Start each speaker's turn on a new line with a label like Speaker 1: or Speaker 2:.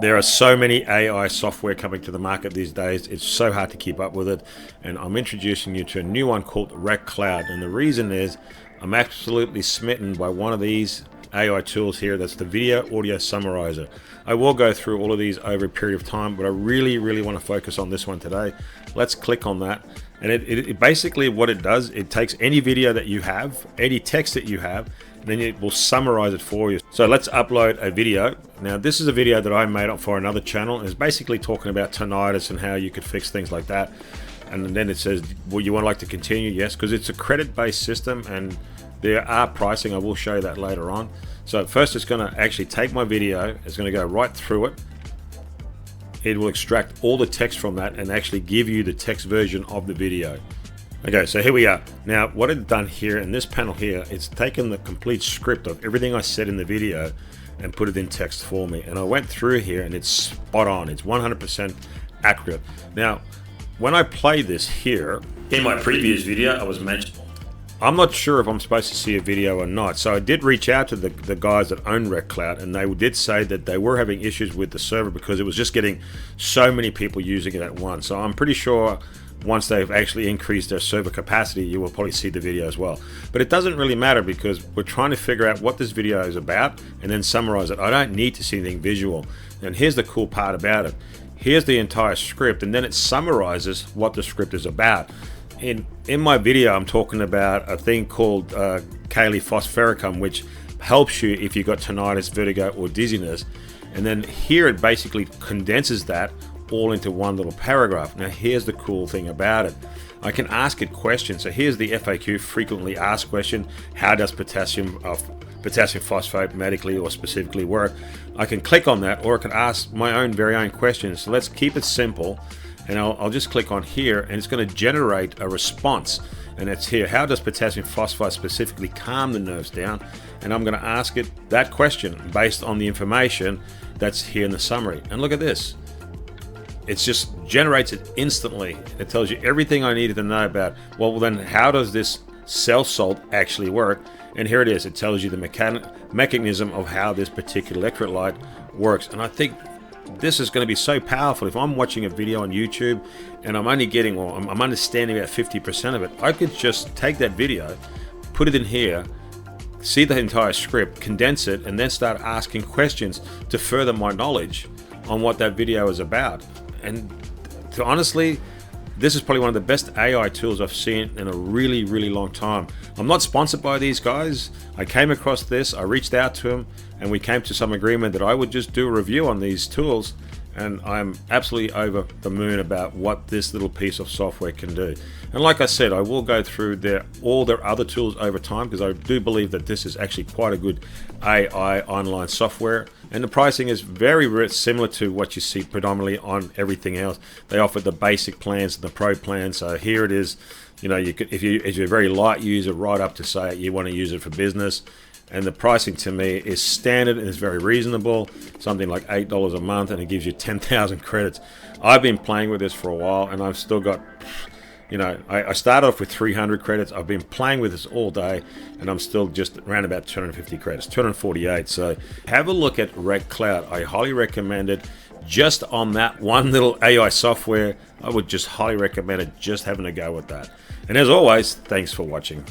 Speaker 1: There are so many AI software coming to the market these days, it's so hard to keep up with it. And I'm introducing you to a new one called Rec Cloud. And the reason is I'm absolutely smitten by one of these AI tools here. That's the Video Audio Summarizer. I will go through all of these over a period of time, but I really want to focus on this one today. Let's click on that. And it basically, what it does, it takes any video that you have, any text that you have, and then it will summarize it for you. So let's upload a video. Now this is a video that I made up for another channel. It's basically talking about tinnitus and how you could fix things like that. And then it says, well, you want to like to continue? Yes, because it's a credit-based system and there are pricing. I will show you that later on. So first it's going to actually take my video, it's going to go right through it. It will extract all the text from that and actually give you the text version of the video. Okay, so here we are. Now what it's done here in this panel here, it's taken the complete script of everything I said in the video and put it in text for me. And I went through here and it's spot on. It's 100% accurate. Now, when I play this here, in my previous video, I was mentioning, I'm not sure if I'm supposed to see a video or not. So I did reach out to the guys that own Rec Cloud, and they did say that they were having issues with the server because it was just getting so many people using it at once. So I'm pretty sure once they've actually increased their server capacity, you will probably see the video as well. But it doesn't really matter because we're trying to figure out what this video is about and then summarize it. I don't need to see anything visual. And here's the cool part about it. Here's the entire script, and then it summarizes what the script is about. In my video, I'm talking about a thing called Kali Phosphericum, which helps you if you've got tinnitus, vertigo, or dizziness. And then here it basically condenses that all into one little paragraph. Now here's the cool thing about it. I can ask it questions. So here's the FAQ, frequently asked question. How does potassium phosphate medically or specifically work? I can click on that, or I can ask my own very own questions. So let's keep it simple. And I'll just click on here and it's going to generate a response. And it's here, how does potassium phosphate specifically calm the nerves down? And I'm going to ask it that question based on the information that's here in the summary. And look at this. It just generates it instantly. It tells you everything I needed to know about, well then how does this cell salt actually work? And here it is. It tells you the mechanism of how this particular electrolyte works. And I think this is going to be so powerful. If I'm watching a video on YouTube and I'm only getting, or I'm understanding about 50% of it, I could just take that video, put it in here, see the entire script, condense it, and then start asking questions to further my knowledge on what that video is about. And honestly, this is probably one of the best AI tools I've seen in a really long time. I'm not sponsored by these guys. I came across this, I reached out to them, and we came to some agreement that I would just do a review on these tools. And I'm absolutely over the moon about what this little piece of software can do. And like I said, I will go through all their other tools over time because I do believe that this is actually quite a good AI online software. And the pricing is very similar to what you see predominantly on everything else. They offer the basic plans and the pro plan. So here it is. You know, you could, if you're a very light user, right up to say you want to use it for business. And the pricing to me is standard and it's very reasonable, something like $8 a month, and it gives you 10,000 credits. I've been playing with this for a while and I've still got, you know, I started off with 300 credits. I've been playing with this all day and I'm still just around about 250 credits, 248. So have a look at Rec Cloud. I highly recommend it. Just on that one little AI software, I would just highly recommend it, just having a go with that. And as always, thanks for watching.